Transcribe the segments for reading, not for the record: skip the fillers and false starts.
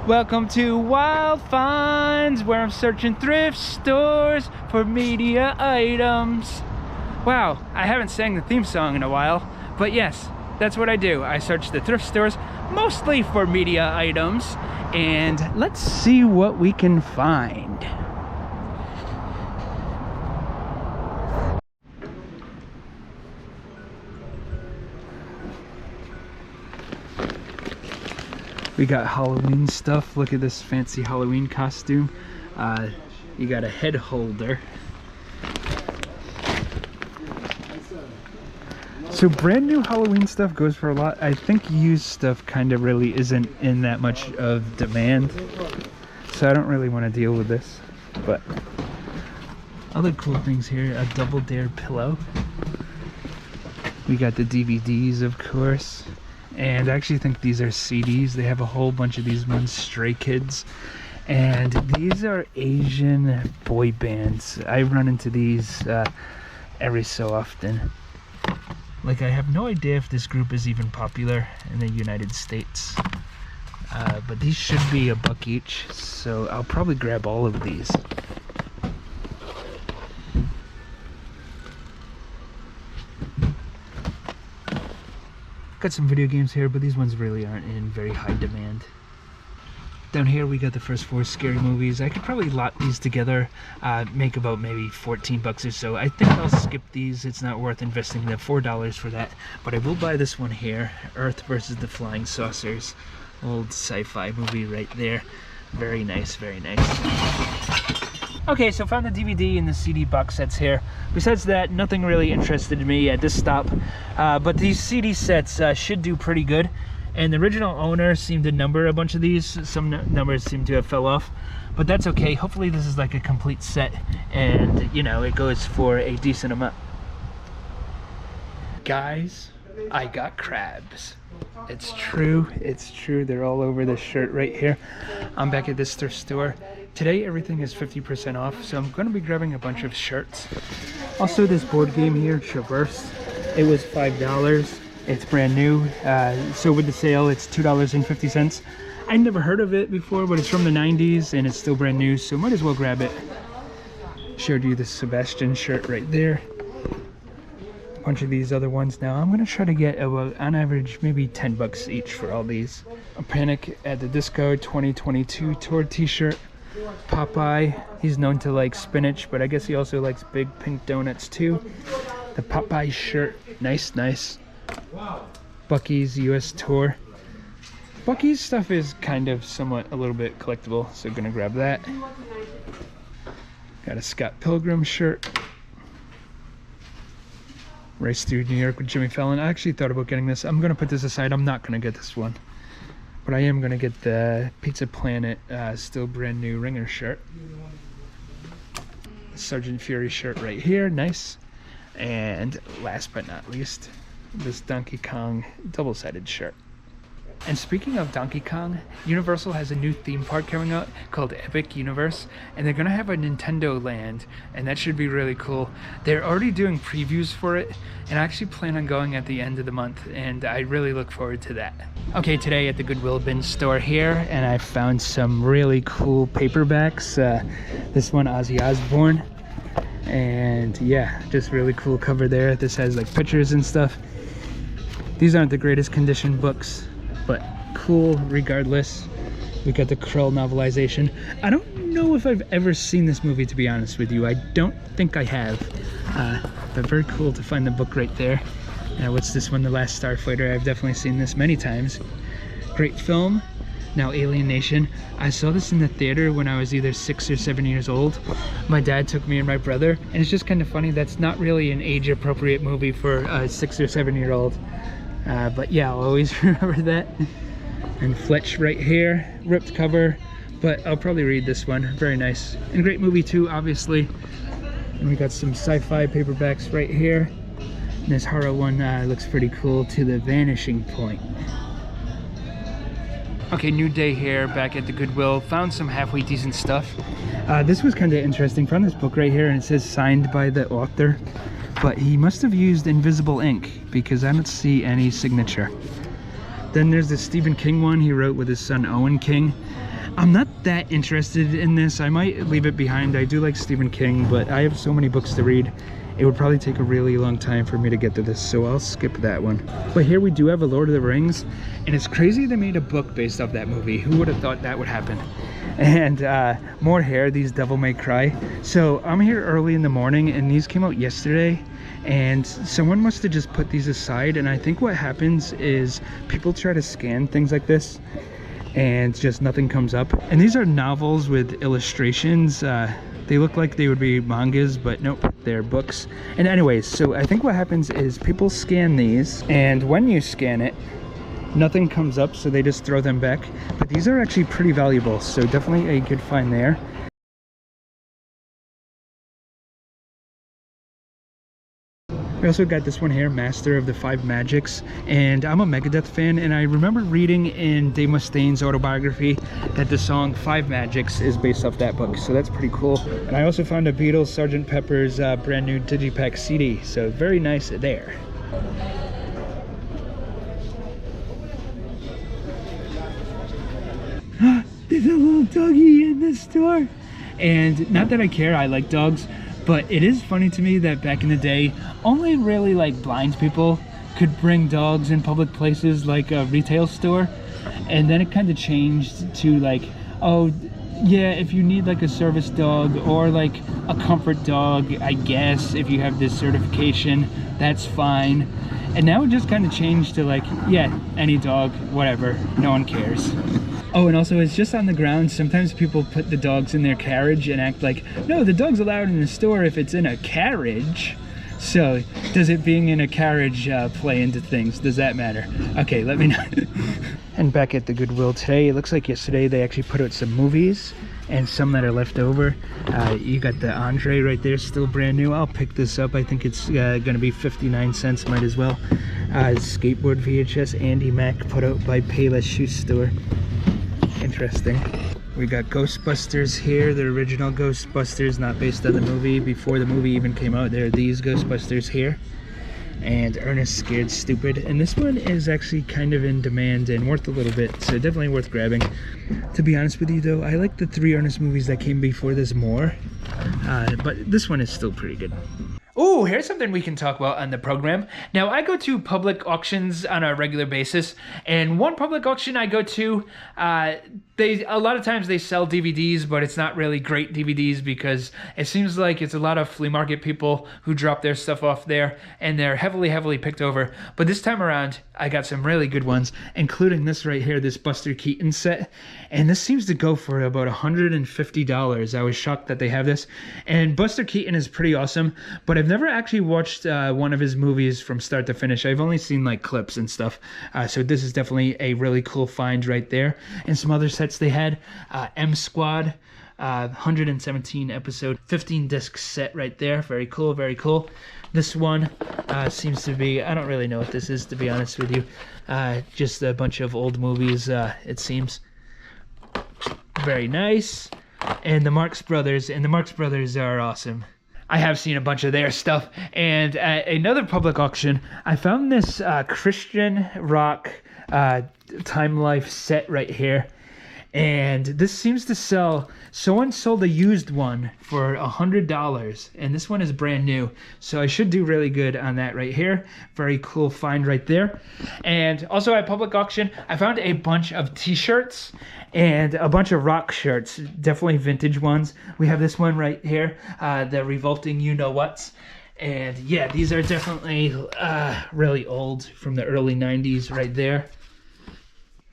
Welcome to Wild Finds, where I'm searching thrift stores for media items. Wow, I haven't sang the theme song in a while, but yes, that's what I do. I search the thrift stores, mostly for media items, and let's see what we can find. We got Halloween stuff. Look at this fancy Halloween costume. You got a head holder. So brand new Halloween stuff goes for a lot. I think used stuff kind of really isn't in that much of demand. So I don't really want to deal with this. But other cool things here, a Double Dare pillow. We got the DVDs, of course. And I actually think these are CDs. They have a whole bunch of these ones, Stray Kids. And these are Asian boy bands. I run into these every so often. Like, I have no idea if this group is even popular in the United States. But these should be $1 each, so I'll probably grab all of these. Got some video games here, but these ones really aren't in very high demand. Down here we got the first 4 scary movies. I could probably lot these together, make about maybe $14 or so. I think I'll skip these. It's not worth investing the $4 for that. But I will buy this one here, Earth versus the Flying Saucers. Old sci-fi movie right there. Very nice, very nice. Okay, so found the DVD and the CD box sets here. Besides that, nothing really interested me at this stop. But these CD sets should do pretty good. And the original owner seemed to number a bunch of these. Some numbers seem to have fell off. But that's okay. Hopefully this is like a complete set. And, you know, it goes for a decent amount. Guys, I got crabs. It's true, it's true. They're all over this shirt right here. I'm back at this thrift store. Today everything is 50% off, so I'm going to be grabbing a bunch of shirts. Also this board game here, Traverse. It was $5. It's brand new. So with the sale, it's $2.50. I never heard of it before, but it's from the 90s and it's still brand new, so might as well grab it. Showed you the Sebastian shirt right there. A bunch of these other ones now. I'm gonna try to get about, on average, maybe $10 each for all these. A Panic at the Disco 2022 tour t-shirt. Popeye, he's known to like spinach, but I guess he also likes big pink donuts too. The Popeye shirt, nice, nice. Bucky's US tour. Bucky's stuff is kind of somewhat a little bit collectible, so gonna grab that. Got a Scott Pilgrim shirt. Race Through New York with Jimmy Fallon. I actually thought about getting this. I'm gonna put this aside. I'm not gonna get this one. But I am gonna get the Pizza Planet still brand new Ringer shirt. Sergeant Fury shirt right here, nice. And last but not least, this Donkey Kong double-sided shirt. And speaking of Donkey Kong, Universal has a new theme park coming out called Epic Universe, and they're gonna have a Nintendo Land, and that should be really cool. They're already doing previews for it, and I actually plan on going at the end of the month, and I really look forward to that. Okay, today at the Goodwill bin store here, and I found some really cool paperbacks. This one, Ozzy Osbourne, and yeah, just really cool cover there. This has like pictures and stuff. These aren't the greatest condition books, but cool regardless. We got the Krull novelization. I don't know if I've ever seen this movie, to be honest with you. I don't think I have, but very cool to find the book right there. What's this one, The Last Starfighter? I've definitely seen this many times. Great film. Now Alien Nation. I saw this in the theater when I was either 6 or 7 years old. My dad took me and my brother, and it's just kind of funny. That's not really an age-appropriate movie for a 6 or 7-year-old. But yeah, I'll always remember that. And Fletch right here, ripped cover, but I'll probably read this one. Very nice. And great movie too, obviously. And we got some sci-fi paperbacks right here. And this horror one looks pretty cool, To the Vanishing Point. Okay, new day here, back at the Goodwill. Found some halfway decent stuff. This was kind of interesting. Found this book right here, and it says signed by the author. But he must have used invisible ink because I don't see any signature. Then there's the Stephen King one he wrote with his son Owen King. I'm not that interested in this. I might leave it behind. I do like Stephen King, but I have so many books to read. It would probably take a really long time for me to get through this, so I'll skip that one. But here we do have a Lord of the Rings, and it's crazy they made a book based off that movie. Who would have thought that would happen? And more hair, these Devil May Cry. So I'm here early in the morning, and these came out yesterday, and someone must have just put these aside. And I think what happens is people try to scan things like this, and just nothing comes up. And these are novels with illustrations. They look like they would be mangas, but nope, they're books. And anyways, so I think what happens is people scan these, and when you scan it, nothing comes up, so they just throw them back. But these are actually pretty valuable, so definitely a good find there. We also got this one here, Master of the Five Magics, and I'm a Megadeth fan, and I remember reading in Dave Mustaine's autobiography that the song Five Magics is based off that book, so that's pretty cool. And I also found a Beatles Sgt. Pepper's brand new Digipack CD, so very nice there. There's a little doggy in the store, and not that I care, I like dogs. But it is funny to me that back in the day, only really like blind people could bring dogs in public places like a retail store. And then it kind of changed to like, oh yeah, if you need like a service dog or like a comfort dog, I guess if you have this certification, that's fine. And now it just kind of changed to like, yeah, any dog, whatever, no one cares. Oh, and also it's just on the ground. Sometimes people put the dogs in their carriage and act like, no, the dog's allowed in the store if it's in a carriage. So does it being in a carriage play into things? Does that matter? Okay, let me know. And back at the Goodwill today, it looks like yesterday they actually put out some movies and some that are left over. You got the Andre right there, still brand new. I'll pick this up. I think it's gonna be 59 cents, might as well. Skateboard VHS, Andy Mack, put out by Payless Shoe Store. Interesting. We got Ghostbusters here, the original Ghostbusters, not based on the movie. Before the movie even came out, there are these Ghostbusters here. And Ernest Scared Stupid. And this one is actually kind of in demand and worth a little bit, so definitely worth grabbing. To be honest with you though, I like the 3 Ernest movies that came before this more. But this one is still pretty good. Oh, here's something we can talk about on the program. Now, I go to public auctions on a regular basis, and one public auction I go to, a lot of times they sell DVDs, but it's not really great DVDs because it seems like it's a lot of flea market people who drop their stuff off there, and they're heavily picked over. But this time around, I got some really good ones, including this right here, this Buster Keaton set, and this seems to go for about $150. I was shocked that they have this, and Buster Keaton is pretty awesome, but I've never actually watched one of his movies from start to finish. I've only seen like clips and stuff, so this is definitely a really cool find right there. And some other sets they had, M Squad, 117 episode, 15 disc set right there. Very cool, very cool. This one seems to be, I don't really know what this is, to be honest with you. Just a bunch of old movies, it seems. Very nice. And the Marx Brothers, are awesome. I have seen a bunch of their stuff. And at another public auction, I found this Christian rock Time Life set right here. And this seems to sell, someone sold a used one for $100, and this one is brand new. So I should do really good on that right here. Very cool find right there. And also at public auction, I found a bunch of t-shirts and a bunch of rock shirts, definitely vintage ones. We have this one right here, the Revolting You-Know-Whats. And yeah, these are definitely really old, from the early 90s right there.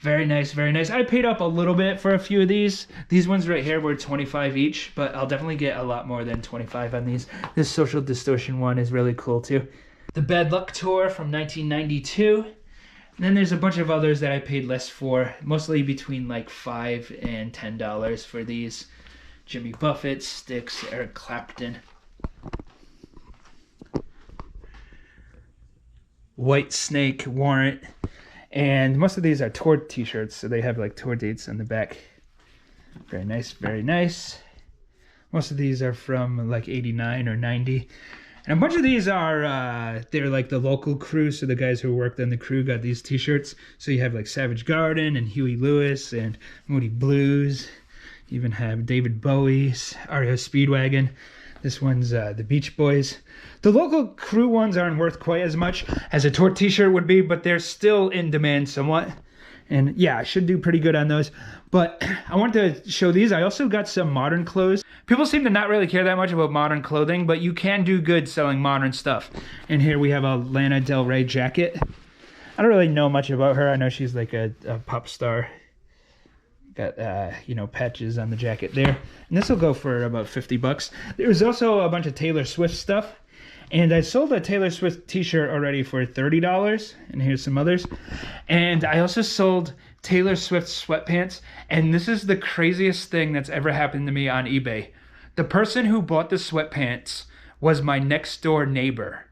Very nice, very nice. I paid up a little bit for a few of these. These ones right here were 25 each, but I'll definitely get a lot more than 25 on these. This Social Distortion one is really cool too. The Bad Luck Tour from 1992. And then there's a bunch of others that I paid less for, mostly between like $5 and $10 for these. Jimmy Buffett, Styx, Eric Clapton. White Snake, Warrant. And most of these are tour t-shirts, so they have like tour dates on the back. Very nice, very nice. Most of these are from like 89 or 90. And a bunch of these are, they're like the local crew. So the guys who worked on the crew got these t-shirts. So you have like Savage Garden and Huey Lewis and Moody Blues. You even have David Bowie's REO Speedwagon. This one's the Beach Boys. The local crew ones aren't worth quite as much as a Tort t-shirt would be, but they're still in demand somewhat. And yeah, I should do pretty good on those. But I wanted to show these. I also got some modern clothes. People seem to not really care that much about modern clothing, but you can do good selling modern stuff. And here we have a Lana Del Rey jacket. I don't really know much about her. I know she's like a pop star. Got, you know, patches on the jacket there. And this will go for about 50 bucks. There's also a bunch of Taylor Swift stuff. And I sold a Taylor Swift t-shirt already for $30. And here's some others. And I also sold Taylor Swift sweatpants. And this is the craziest thing that's ever happened to me on eBay. The person who bought the sweatpants was my next door neighbor.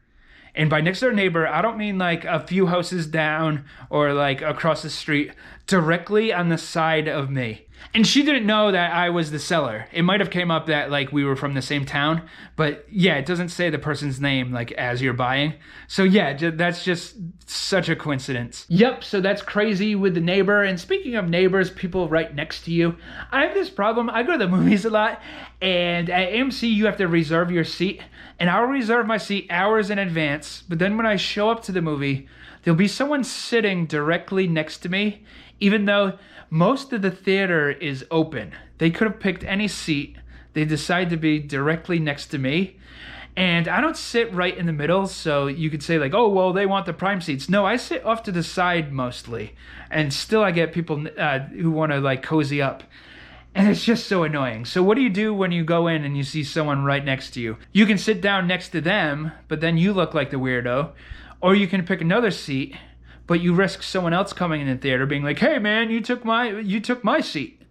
And by next door neighbor, I don't mean like a few houses down or like across the street, directly on the side of me. And she didn't know that I was the seller. It might have came up that like we were from the same town, but yeah, it doesn't say the person's name like as you're buying. So yeah, that's just such a coincidence. Yep, so that's crazy with the neighbor. And speaking of neighbors, people right next to you, I have this problem. I go to the movies a lot, and at AMC you have to reserve your seat. And I'll reserve my seat hours in advance, but then when I show up to the movie, there'll be someone sitting directly next to me, even though most of the theater is open. They could have picked any seat. They decide to be directly next to me. And I don't sit right in the middle, so you could say like, oh, well, they want the prime seats. No, I sit off to the side mostly. And still I get people who want to like cozy up. And it's just so annoying. So what do you do when you go in and you see someone right next to you? You can sit down next to them, but then you look like the weirdo. Or you can pick another seat, but you risk someone else coming in the theater being like, hey man, you took my seat.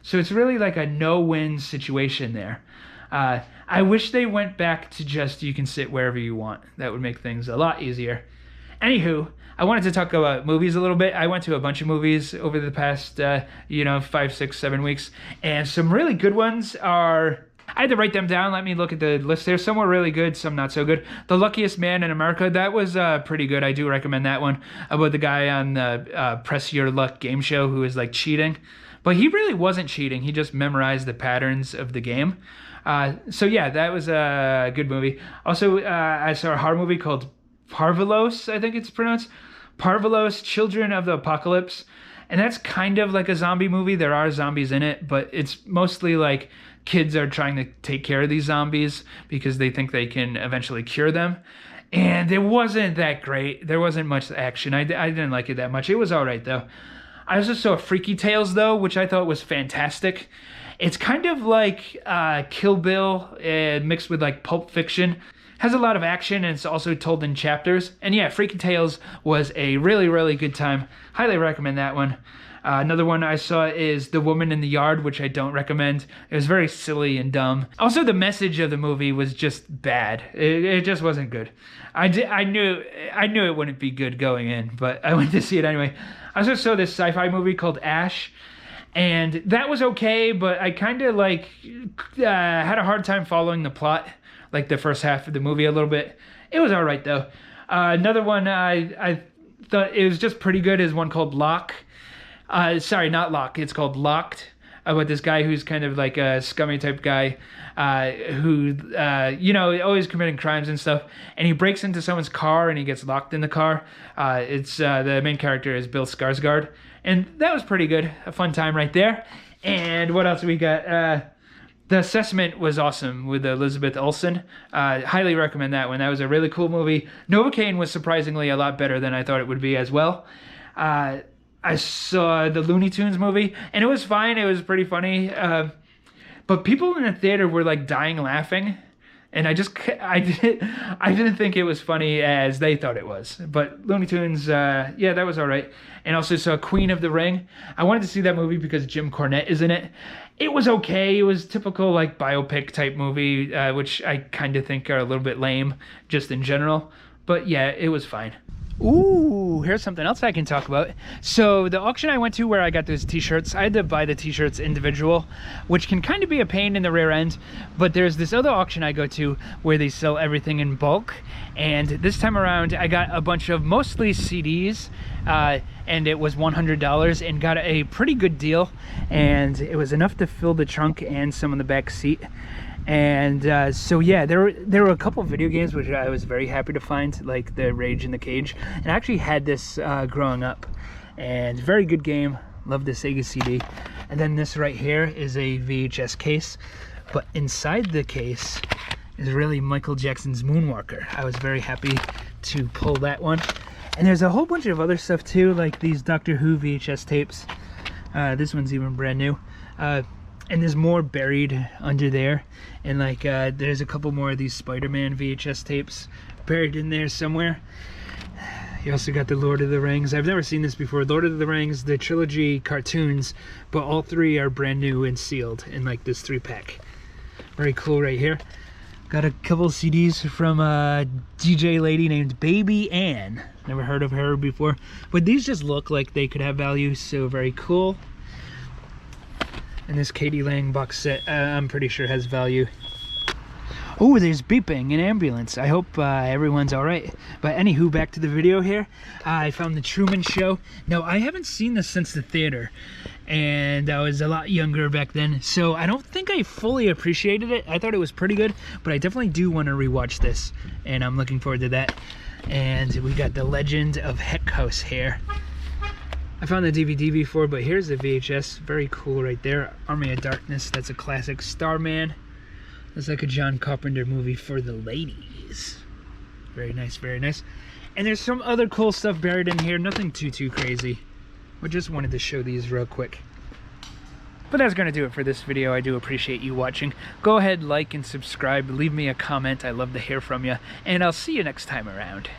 So it's really like a no-win situation there. I wish they went back to just you can sit wherever you want. That would make things a lot easier. Anywho, I wanted to talk about movies a little bit. I went to a bunch of movies over the past, 5, 6, 7 weeks. And some really good ones are... I had to write them down. Let me look at the list there. Some were really good, some not so good. The Luckiest Man in America, that was pretty good. I do recommend that one. About the guy on the Press Your Luck game show who was like cheating. But he really wasn't cheating. He just memorized the patterns of the game. So yeah, that was a good movie. Also, I saw a horror movie called Parvulos, I think it's pronounced. Parvulos, Children of the Apocalypse. And that's kind of like a zombie movie. There are zombies in it, but it's mostly like kids are trying to take care of these zombies because they think they can eventually cure them. And it wasn't that great. There wasn't much action. I didn't like it that much. It was all right, though. I also saw Freaky Tales, though, which I thought was fantastic. It's kind of like Kill Bill mixed with like Pulp Fiction. Has a lot of action, and it's also told in chapters. And yeah, Freaky Tales was a really, really good time. Highly recommend that one. Another one I saw is The Woman in the Yard, which I don't recommend. It was very silly and dumb. Also, the message of the movie was just bad. It just wasn't good. I knew it wouldn't be good going in, but I went to see it anyway. I also saw this sci-fi movie called Ash, and that was okay, but I kind of like had a hard time following the plot, like the first half of the movie a little bit. It was all right though. Another one I thought it was just pretty good is one called Lock. Sorry, not Lock. It's called Locked. About this guy who's kind of like a scummy type guy who, always committing crimes and stuff. And he breaks into someone's car and he gets locked in the car. It's the main character is Bill Skarsgård. And that was pretty good. A fun time right there. And what else we got? The Assessment was awesome with Elizabeth Olsen. Highly recommend that one. That was a really cool movie. Novocaine was surprisingly a lot better than I thought it would be as well. I saw the Looney Tunes movie, and it was fine. It was pretty funny. But people in the theater were like dying laughing, and I didn't think it was funny as they thought it was. But Looney Tunes, that was all right. And also saw Queen of the Ring. I wanted to see that movie because Jim Cornette is in it. It was okay. It was typical like biopic type movie, which I kind of think are a little bit lame just in general. But yeah, it was fine. Ooh, Ooh, here's something else I can talk about. So the auction I went to where I got those t-shirts, I had to buy the t-shirts individual, which can kind of be a pain in the rear end, but there's this other auction I go to where they sell everything in bulk, and this time around I got a bunch of mostly CDs, and it was $100 and got a pretty good deal, and it was enough to fill the trunk and some of the back seat. And so yeah, there were a couple of video games which I was very happy to find, like the Rage in the Cage, and I actually had this growing up, and very good game. Love the Sega CD. And then this right here is a VHS case, but inside the case is really Michael Jackson's Moonwalker. I was very happy to pull that one. And there's a whole bunch of other stuff too, like these Doctor Who VHS tapes. This one's even brand new. And there's more buried under there, and like there's a couple more of these Spider-Man VHS tapes buried in there somewhere. You also got the Lord of the Rings. I've never seen this before. Lord of the Rings, the trilogy cartoons, but all three are brand new and sealed in like this 3-pack. Very cool right here. Got a couple CDs from a DJ lady named Baby Ann. Never heard of her before, but these just look like they could have value, so very cool. And this Katie Lang box set, I'm pretty sure has value. Oh, there's beeping, an ambulance. I hope everyone's all right. But anywho, back to the video here. I found The Truman Show. Now, I haven't seen this since the theater, and I was a lot younger back then, so I don't think I fully appreciated it. I thought it was pretty good, but I definitely do want to rewatch this, and I'm looking forward to that. And we got The Legend of Heck House here. I found the DVD before, but here's the VHS. Very cool right there. Army of Darkness. That's a classic. Starman. Looks like a John Carpenter movie for the ladies. Very nice, very nice. And there's some other cool stuff buried in here. Nothing too crazy. I just wanted to show these real quick. But that's going to do it for this video. I do appreciate you watching. Go ahead, like and subscribe. Leave me a comment. I love to hear from you. And I'll see you next time around.